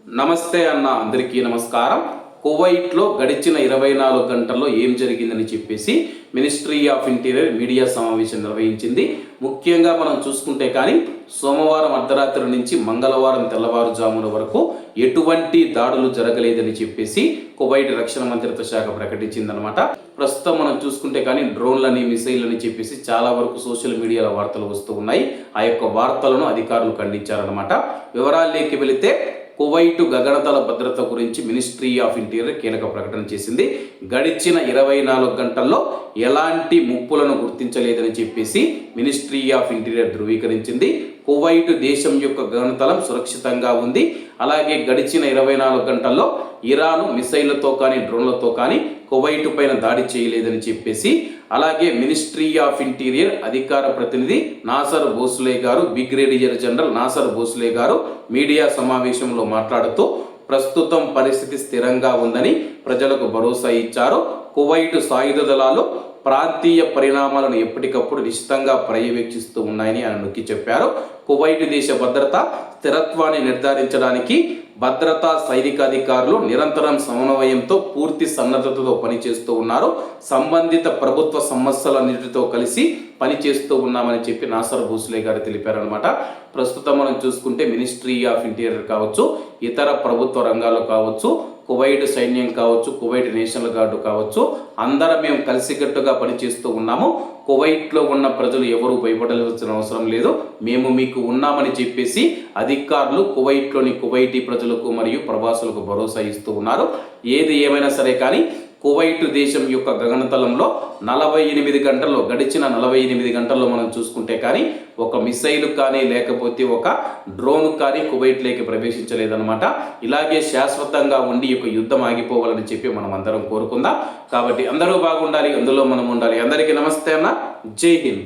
నమస్తే అన్న, అందరికీ నమస్కారం. కువైట్లో గడిచిన 24 గంటల్లో ఏం జరిగిందని చెప్పేసి మినిస్ట్రీ ఆఫ్ ఇంటీరియర్ మీడియా సమావేశం నిర్వహించింది. ముఖ్యంగా మనం చూసుకుంటే కానీ సోమవారం అర్ధరాత్రి నుంచి మంగళవారం తెల్లవారుజామున వరకు ఎటువంటి దాడులు జరగలేదని చెప్పేసి కువైట్ రక్షణ మంత్రిత్వ శాఖ ప్రకటించిందనమాట. ప్రస్తుతం మనం చూసుకుంటే కానీ డ్రోన్లని, మిసైళ్ళని చెప్పేసి చాలా వరకు సోషల్ మీడియాలో వార్తలు వస్తూ ఉన్నాయి. ఆ యొక్క వార్తలను అధికారులు ఖండించారనమాట. వివరాల్లోకి వెళితే కువైట్ గగనతల భద్రత గురించి మినిస్ట్రీ ఆఫ్ ఇంటీరియర్ కీలక ప్రకటన చేసింది. గడిచిన 24 గంటల్లో ఎలాంటి ముప్పులను గుర్తించలేదని చెప్పేసి మినిస్ట్రీ ఆఫ్ ఇంటీరియర్ ధృవీకరించింది. కువైట్ దేశం యొక్క గగనతలం సురక్షితంగా ఉంది. అలాగే గడిచిన 24 గంటల్లో ఇరాను మిసైళ్లతో కానీ డ్రోన్లతో కానీ కువైట్ పైన దాడి చేయలేదని చెప్పేసి, అలాగే మినిస్ట్రీ ఆఫ్ ఇంటీరియర్ అధికార ప్రతినిధి నాసర్ భోస్లే గారు, బ్రిగేడియర్ జనరల్ నాసర్ భోస్లే గారు మీడియా సమావేశంలో మాట్లాడుతూ ప్రస్తుతం పరిస్థితి స్థిరంగా ఉందని ప్రజలకు భరోసా ఇచ్చారు. కువైట్ సాయుధ దళాలు ప్రాంతీయ పరిణామాలను ఎప్పటికప్పుడు నిశ్చితంగా పర్యవేక్షిస్తూ ఉన్నాయని ఆయన నొక్కి చెప్పారు. కువైట్ దేశ భద్రత స్థిరత్వాన్ని నిర్ధారించడానికి భద్రతా సైనికాధికారులు నిరంతరం సమన్వయంతో పూర్తి సన్నద్ధతతో పనిచేస్తూ ఉన్నారు. సంబంధిత ప్రభుత్వ సమస్యలన్నిటితో కలిసి పనిచేస్తూ ఉన్నామని చెప్పి నాసర్ భోస్లే గారు తెలిపారనమాట. ప్రస్తుతం మనం చూసుకుంటే మినిస్ట్రీ ఆఫ్ ఇంటీరియర్ కావచ్చు, ఇతర ప్రభుత్వ రంగాలు కావచ్చు, కువైట్ సైన్యం కావచ్చు, కువైట్ నేషనల్ గార్డు కావచ్చు, అందరం మేము కలిసికట్టుగా పనిచేస్తూ ఉన్నాము. కువైట్లో ఉన్న ప్రజలు ఎవరు భయపడాల్సిన అవసరం లేదు, మేము మీకు ఉన్నామని చెప్పేసి అధికారులు కువైట్లోని కువైటీ ప్రజలకు మరియు ప్రవాసులకు భరోసా ఇస్తూ ఉన్నారు. ఏది ఏమైనా సరే కానీ కువైట్ దేశం యొక్క గగనతలంలో 48 గంటల్లో, గడిచిన 48 గంటల్లో మనం చూసుకుంటే కానీ ఒక మిసైల్ కానీ లేకపోతే ఒక డ్రోన్ కానీ కువైట్లోకి ప్రవేశించలేదన్నమాట. ఇలాగే శాశ్వతంగా ఉండి ఈ యొక్క యుద్ధం ఆగిపోవాలని చెప్పి మనం అందరం కోరుకుందాం. కాబట్టి అందరూ బాగుండాలి, అందులో మనం ఉండాలి. అందరికీ నమస్తే అన్న, జై హింద్.